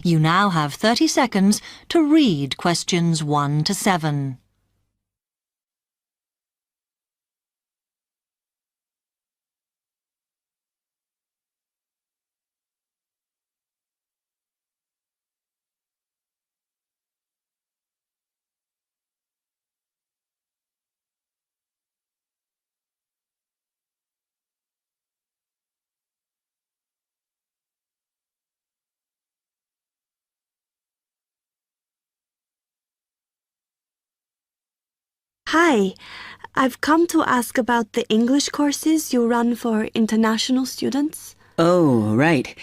You now have 30 seconds to read questions 1 to 7. Hi, I've come to ask about the English courses you run for international students. Oh, right.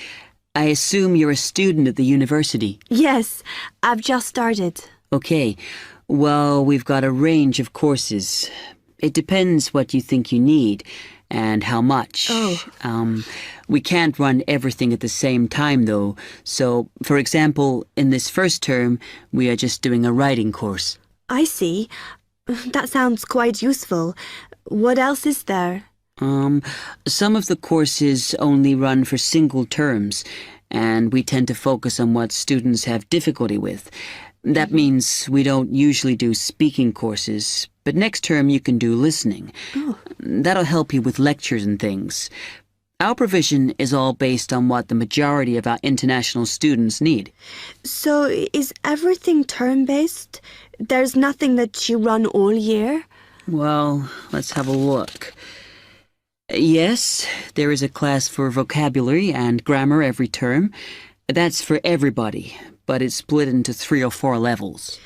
I assume you're a student at the university. Yes, I've just started. Okay. Well, we've got a range of courses. It depends what you think you need and how much. Oh. We can't run everything at the same time, though. So, for example, in this first term, we are just doing a writing course. I see. That sounds quite useful. What else is there? Some of the courses only run for single terms, and we tend to focus on what students have difficulty with. That means we don't usually do speaking courses, but next term you can do listening. Oh. That'll help you with lectures and things. Our provision is all based on what the majority of our international students need. So, is everything term-based? There's nothing that you run all year? Well, let's have a look. Yes, there is a class for vocabulary and grammar every term. That's for everybody, but it's split into 3 or 4 levels.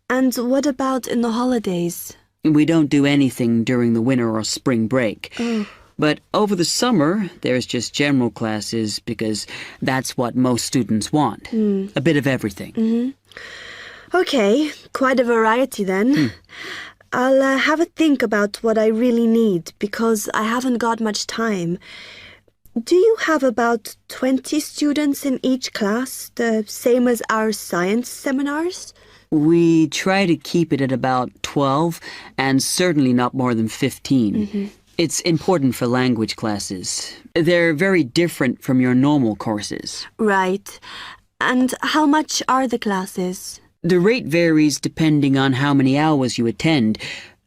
And what about in the holidays? We don't do anything during the winter or spring break. Oh. But over the summer, there's just general classes because that's what most students want. A bit of everything. Okay, quite a variety then. I'll have a think about what I really need because I haven't got much time. Do you have about 20 students in each class, the same as our science seminars? We try to keep it at about 12 and certainly not more than 15. It's important for language classes. They're very different from your normal courses. Right. And how much are the classes? The rate varies depending on how many hours you attend,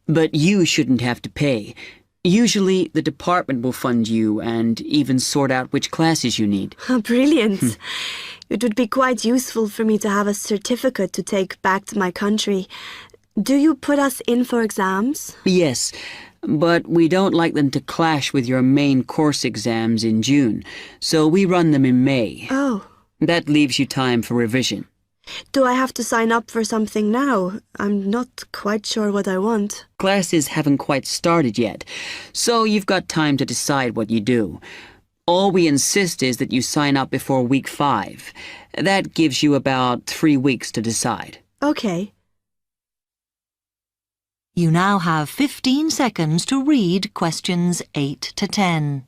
but you shouldn't have to pay. Usually, the department will fund you and even sort out which classes you need. Brilliant. It would be quite useful for me to have a certificate to take back to my country. Do you put us in for exams? Yes, but we don't like them to clash with your main course exams in June, so we run them in May. Oh. That leaves you time for revision. Do I have to sign up for something now? I'm not quite sure what I want. Classes haven't quite started yet, so you've got time to decide what you do. All we insist is that you sign up before week 5. That gives you about 3 weeks to decide. Okay. You now have 15 seconds to read questions 8 to 10.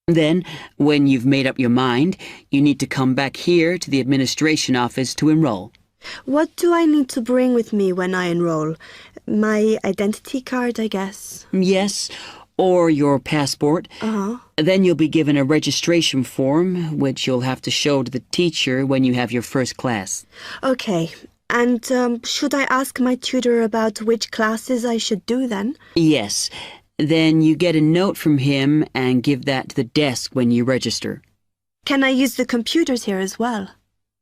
Then, when you've made up your mind, you need to come back here to the administration office to enroll. What do I need to bring with me when I enroll? My identity card, I guess. Yes, or your passport. Uh-huh. Then you'll be given a registration form, which you'll have to show to the teacher when you have your first class. Okay. And should I ask my tutor about which classes I should do then? Yes. Then you get a note from him and give that to the desk when you register. Can I use the computers here as well?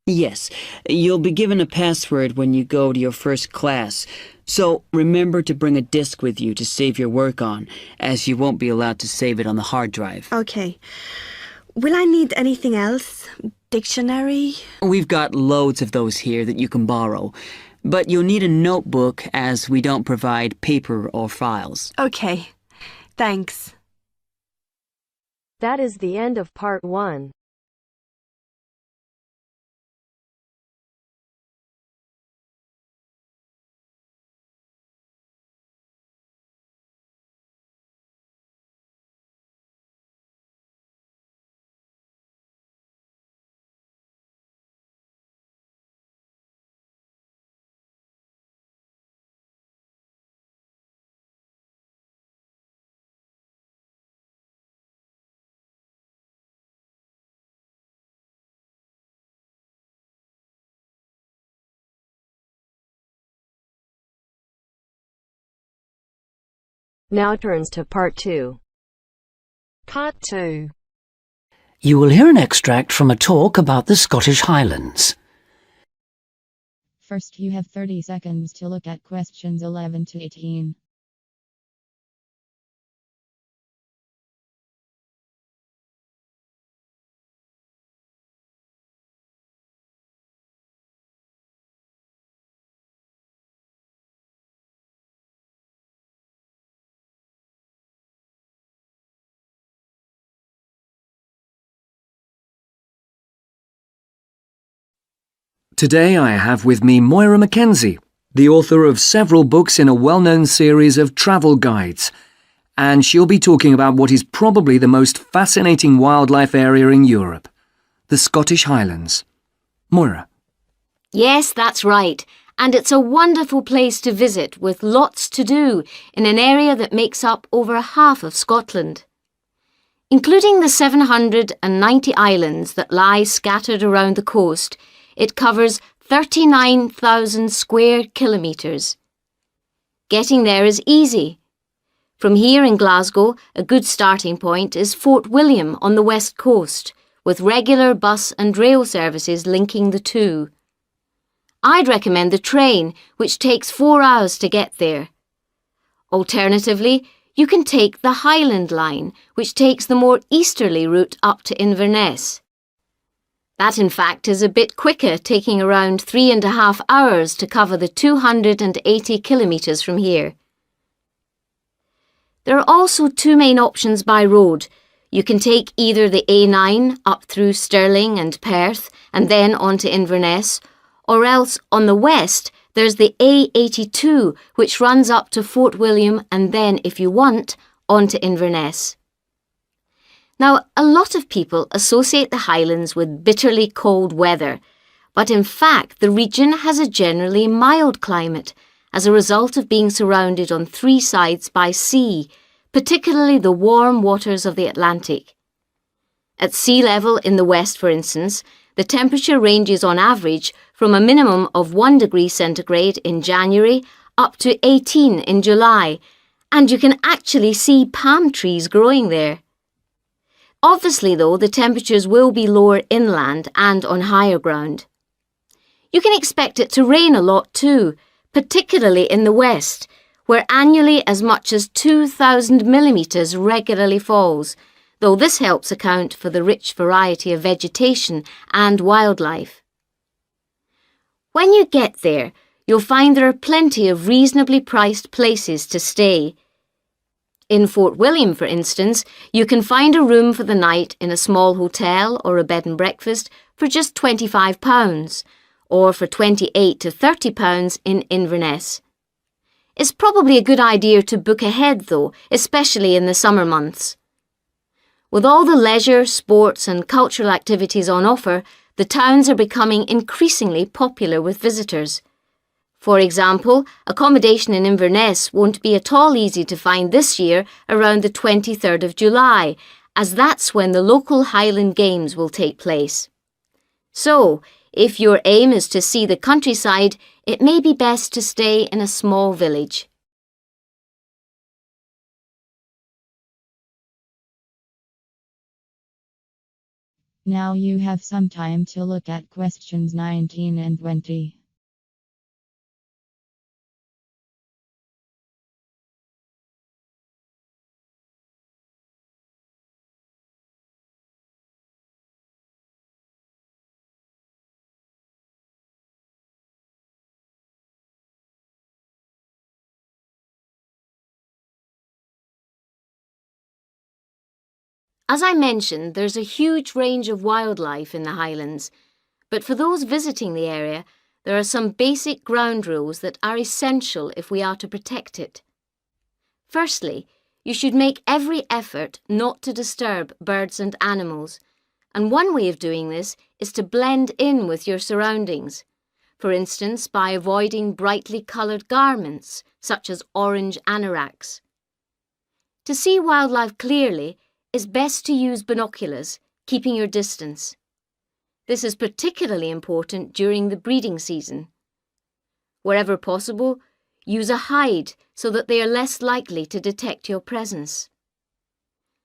Yes. You'll be given a password when you go to your first class. So remember to bring a disk with you to save your work on, as you won't be allowed to save it on the hard drive. Okay. Will I need anything else? Dictionary? We've got loads of those here that you can borrow. But you'll need a notebook as we don't provide paper or files. Okay. Thanks. That is the end of part 1. Now turns to Part 2. Part 2. You will hear an extract from a talk about the Scottish Highlands. First, you have 30 seconds to look at questions 11 to 18. Today I have with me Moira Mackenzie, the author of several books in a well-known series of travel guides, and she'll be talking about what is probably the most fascinating wildlife area in Europe, the Scottish Highlands. Moira. Yes, that's right. And it's a wonderful place to visit with lots to do in an area that makes up over half of Scotland. Including the 790 islands that lie scattered around the coast, it covers 39,000 square kilometres. Getting there is easy. From here in Glasgow, a good starting point is Fort William on the west coast, with regular bus and rail services linking the two. I'd recommend the train, which takes 4 hours to get there. Alternatively, you can take the Highland Line, which takes the more easterly route up to Inverness. That, in fact, is a bit quicker, taking around 3.5 hours to cover the 280 kilometres from here. There are also two main options by road. You can take either the A9 up through Stirling and Perth and then on to Inverness, or else on the west there's the A82 which runs up to Fort William and then, if you want, on to Inverness. Now, a lot of people associate the Highlands with bitterly cold weather, but in fact the region has a generally mild climate as a result of being surrounded on 3 sides by sea, particularly the warm waters of the Atlantic. At sea level in the west, for instance, the temperature ranges on average from a minimum of 1 degree centigrade in January up to 18 in July, and you can actually see palm trees growing there. Obviously, though, the temperatures will be lower inland and on higher ground. You can expect it to rain a lot too, particularly in the west, where annually as much as 2,000 millimetres regularly falls, though this helps account for the rich variety of vegetation and wildlife. When you get there, you'll find there are plenty of reasonably priced places to stay. In Fort William, for instance, you can find a room for the night in a small hotel or a bed and breakfast for just £25, or for £28 to £30 in Inverness. It's probably a good idea to book ahead though, especially in the summer months. With all the leisure, sports and cultural activities on offer, the towns are becoming increasingly popular with visitors. For example, accommodation in Inverness won't be at all easy to find this year around the 23rd of July, as that's when the local Highland Games will take place. So, if your aim is to see the countryside, it may be best to stay in a small village. Now you have some time to look at questions 19 and 20. As I mentioned, there's a huge range of wildlife in the Highlands, but for those visiting the area, there are some basic ground rules that are essential if we are to protect it. Firstly, you should make every effort not to disturb birds and animals, and one way of doing this is to blend in with your surroundings, for instance by avoiding brightly coloured garments, such as orange anoraks. To see wildlife clearly, it's best to use binoculars, keeping your distance. This is particularly important during the breeding season. Wherever possible, Use a hide so that they are less likely to detect your presence.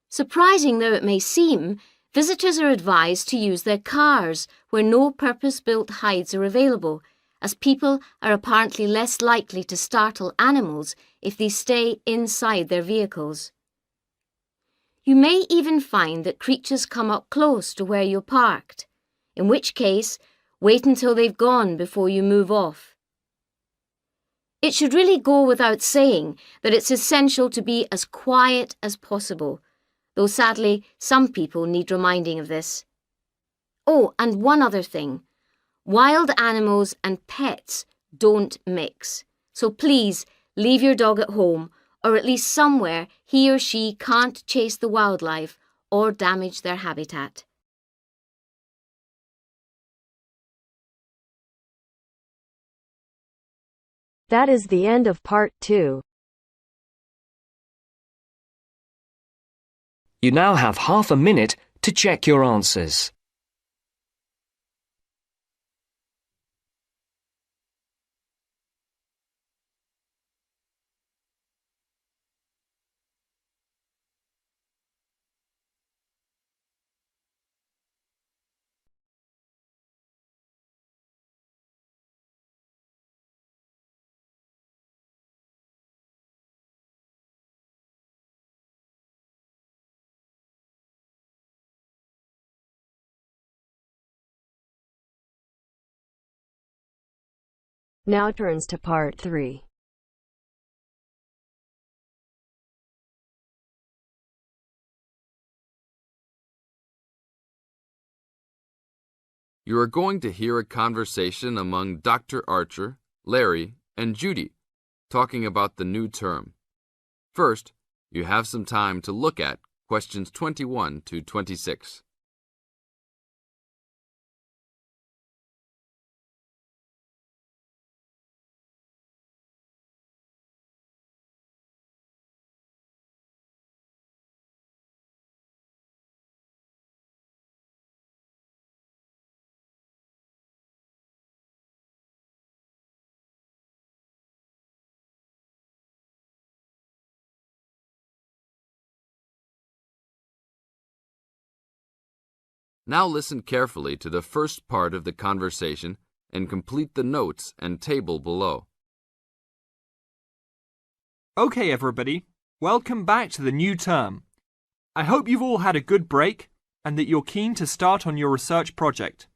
Surprising though it may seem, visitors are advised to use their cars where no purpose-built hides are available, as people are apparently less likely to startle animals if they stay inside their vehicles. You may even find that creatures come up close to where you're parked, in which case, wait until they've gone before you move off. It should really go without saying that it's essential to be as quiet as possible, though sadly some people need reminding of this. Oh, and one other thing. Wild animals and pets don't mix, so please leave your dog at home or at least somewhere he or she can't chase the wildlife or damage their habitat. That is the end of part 2. You now have half a minute to check your answers. Now turns to part 3. You are going to hear a conversation among Dr. Archer, Larry, and Judy, talking about the new term. First, you have some time to look at questions 21 to 26. Now listen carefully to the first part of the conversation and complete the notes and table below. Okay, everybody, welcome back to the new term. I hope you've all had a good break and that you're keen to start on your research project.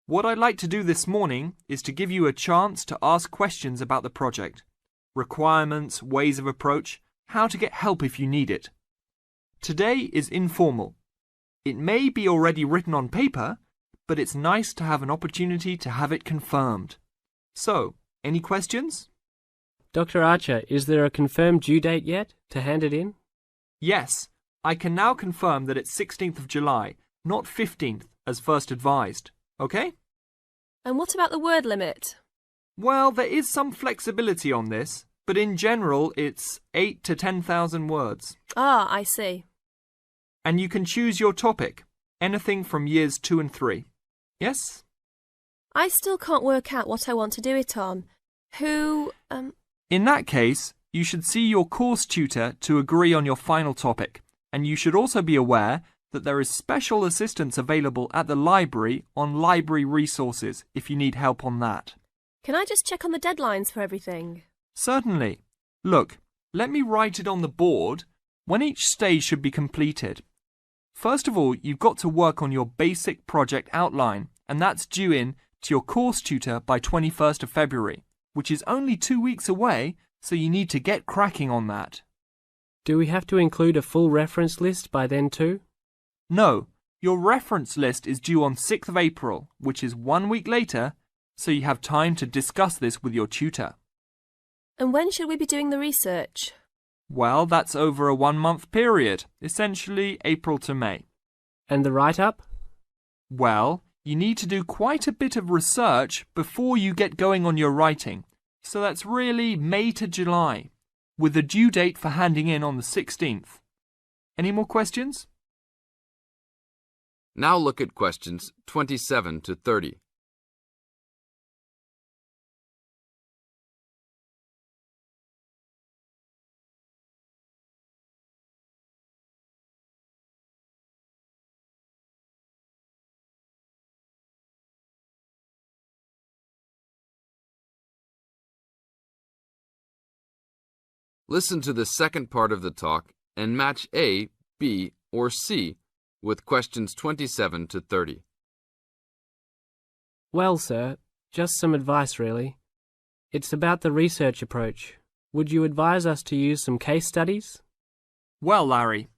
What I'd like to do this morning is to give you a chance to ask questions about the project, requirements, ways of approach, how to get help if you need it. Today is informal. It may be already written on paper, but it's nice to have an opportunity to have it confirmed. So, any questions? Dr. Archer, is there a confirmed due date yet to hand it in? Yes, I can now confirm that it's 16th of July, not 15th as first advised. Okay? And what about the word limit? Well, there is some flexibility on this, but in general it's 8 to 10,000 words. Ah, I see. And you can choose your topic, anything from years 2 and 3. Yes? I still can't work out what I want to do it on. In that case, you should see your course tutor to agree on your final topic, and you should also be aware that there is special assistance available at the library on library resources if you need help on that. Can I just check on the deadlines for everything? Certainly. Look, let me write it on the board when each stage should be completed. First of all, you've got to work on your basic project outline, and that's due in to your course tutor by 21st of February, which is only 2 weeks away, so you need to get cracking on that. Do we have to include a full reference list by then too? No, your reference list is due on 6th of April, which is 1 week later, so you have time to discuss this with your tutor. And when should we be doing the research? Well, that's over a 1-month period, essentially April to May. And the write-up? Well, you need to do quite a bit of research before you get going on your writing, so that's really May to July, with the due date for handing in on the 16th. Any more questions? Now look at questions 27 to 30. Listen to the second part of the talk and match A, B, or C with questions 27 to 30. Well, sir, just some advice, really. It's about the research approach. Would you advise us to use some case studies? Well, Larry,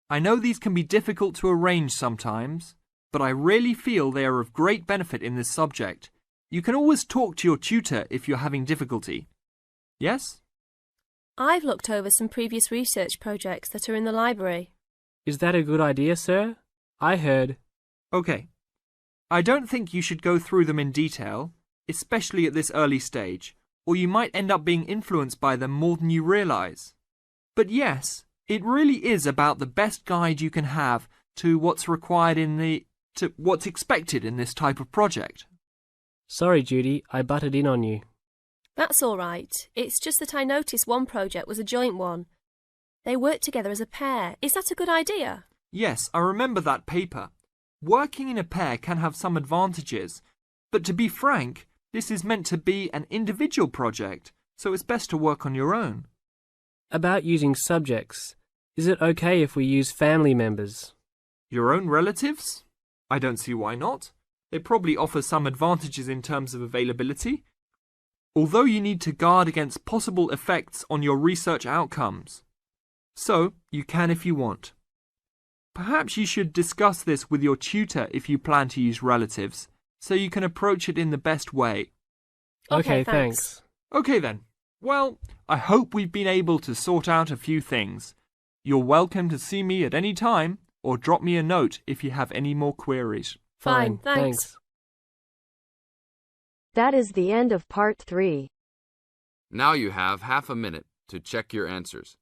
I know these can be difficult to arrange sometimes, but I really feel they are of great benefit in this subject. You can always talk to your tutor if you're having difficulty. Yes? I've looked over some previous research projects that are in the library. Is that a good idea, sir? I heard. Okay. I don't think you should go through them in detail, especially at this early stage, or you might end up being influenced by them more than you realize. But yes, it really is about the best guide you can have to what's required to what's expected in this type of project. Sorry, Judy, I butted in on you. That's all right. It's just that I noticed one project was a joint one. They worked together as a pair. Is that a good idea? Yes, I remember that paper. Working in a pair can have some advantages, but to be frank, this is meant to be an individual project, so it's best to work on your own. About using subjects, is it okay if we use family members? Your own relatives? I don't see why not. They probably offer some advantages in terms of availability, although you need to guard against possible effects on your research outcomes. So, you can if you want. Perhaps you should discuss this with your tutor if you plan to use relatives, so you can approach it in the best way. Okay, thanks. Okay then. Well, I hope we've been able to sort out a few things. You're welcome to see me at any time, or drop me a note if you have any more queries. Fine, thanks. That is the end of part 3. Now you have half a minute to check your answers.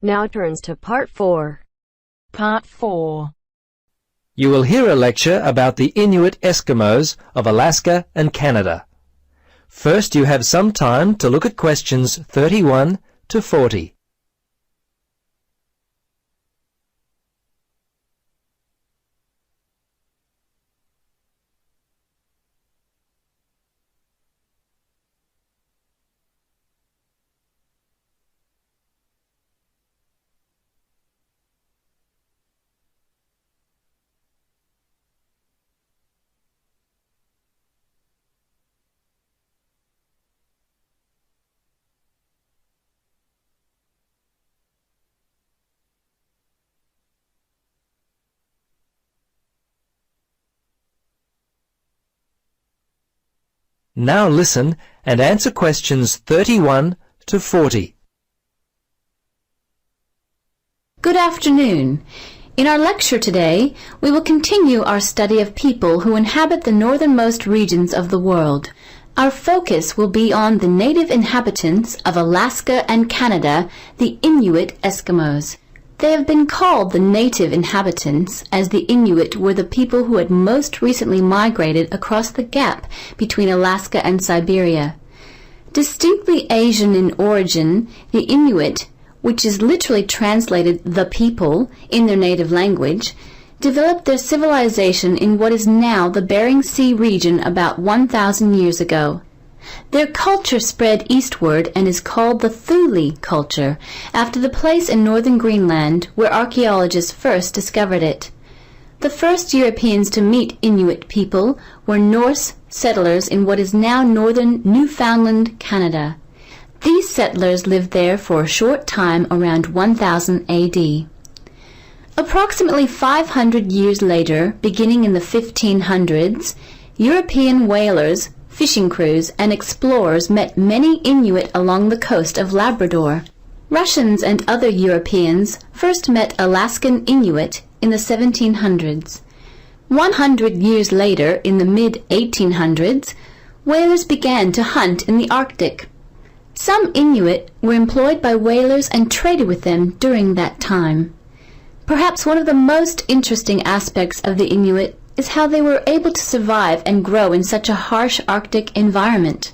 Now turns to part 4. Part 4. You will hear a lecture about the Inuit Eskimos of Alaska and Canada. First, you have some time to look at questions 31 to 40. Now listen and answer questions 31 to 40. Good afternoon. In our lecture today, we will continue our study of people who inhabit the northernmost regions of the world. Our focus will be on the native inhabitants of Alaska and Canada, the Inuit Eskimos. They have been called the native inhabitants, as the Inuit were the people who had most recently migrated across the gap between Alaska and Siberia. Distinctly Asian in origin, the Inuit, which is literally translated the people in their native language, developed their civilization in what is now the Bering Sea region about 1,000 years ago. Their culture spread eastward and is called the Thule culture, after the place in northern Greenland where archaeologists first discovered it. The first Europeans to meet Inuit people were Norse settlers in what is now northern Newfoundland, Canada. These settlers lived there for a short time around 1000 AD. Approximately 500 years later, beginning in the 1500s, European whalers, fishing crews, and explorers met many Inuit along the coast of Labrador. Russians and other Europeans first met Alaskan Inuit in the 1700s. 100 years later, in the mid-1800s, whalers began to hunt in the Arctic. Some Inuit were employed by whalers and traded with them during that time. Perhaps one of the most interesting aspects of the Inuit is how they were able to survive and grow in such a harsh Arctic environment.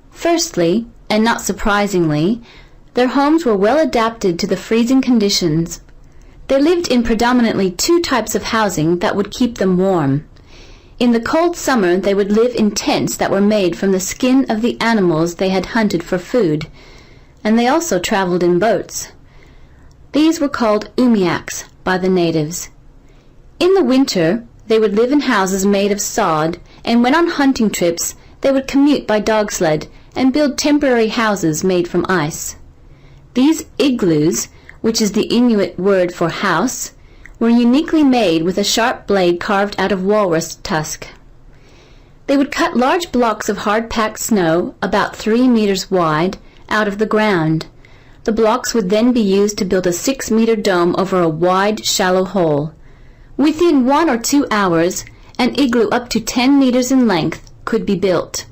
Firstly, and not surprisingly, their homes were well adapted to the freezing conditions. They lived in predominantly two types of housing that would keep them warm. In the cold summer, they would live in tents that were made from the skin of the animals they had hunted for food, and they also traveled in boats. These were called umiaks by the natives. In the winter, they would live in houses made of sod, and when on hunting trips, they would commute by dog sled and build temporary houses made from ice. These igloos, which is the Inuit word for house, were uniquely made with a sharp blade carved out of walrus tusk. They would cut large blocks of hard-packed snow, about 3 meters wide, out of the ground. The blocks would then be used to build a 6-meter dome over a wide, shallow hole. Within 1 or 2 hours, an igloo up to 10 meters in length could be built.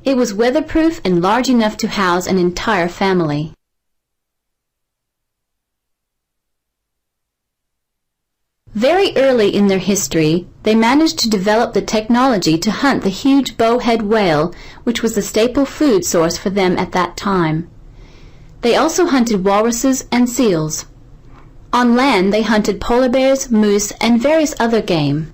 It was weatherproof and large enough to house an entire family. Very early in their history, they managed to develop the technology to hunt the huge bowhead whale, which was the staple food source for them at that time. They also hunted walruses and seals. On land, they hunted polar bears, moose, and various other game.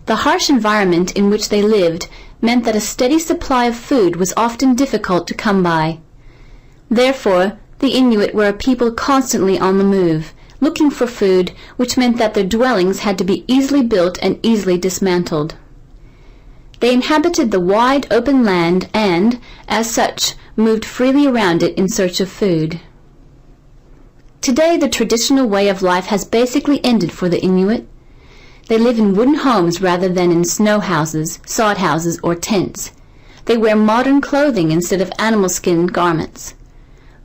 The harsh environment in which they lived meant that a steady supply of food was often difficult to come by. Therefore, the Inuit were a people constantly on the move, looking for food, which meant that their dwellings had to be easily built and easily dismantled. They inhabited the wide open land and, as such, moved freely around it in search of food. Today, the traditional way of life has basically ended for the Inuit. They live in wooden homes rather than in snow houses, sod houses, or tents. They wear modern clothing instead of animal skin garments.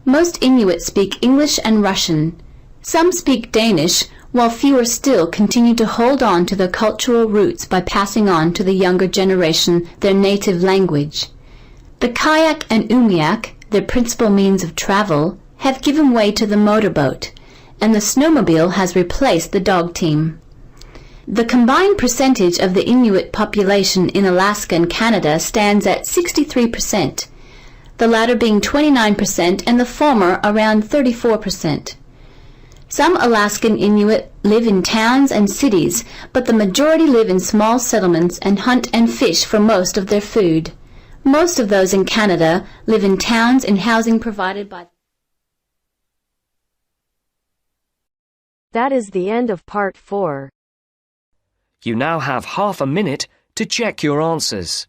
Most Inuit speak English and Russian. Some speak Danish, while fewer still continue to hold on to their cultural roots by passing on to the younger generation their native language. The kayak and umiak, their principal means of travel, have given way to the motorboat, and the snowmobile has replaced the dog team. The combined percentage of the Inuit population in Alaska and Canada stands at 63%, the latter being 29% and the former around 34%. Some Alaskan Inuit live in towns and cities, but the majority live in small settlements and hunt and fish for most of their food. Most of those in Canada live in towns and housing provided by. That is the end of part 4. You now have half a minute to check your answers.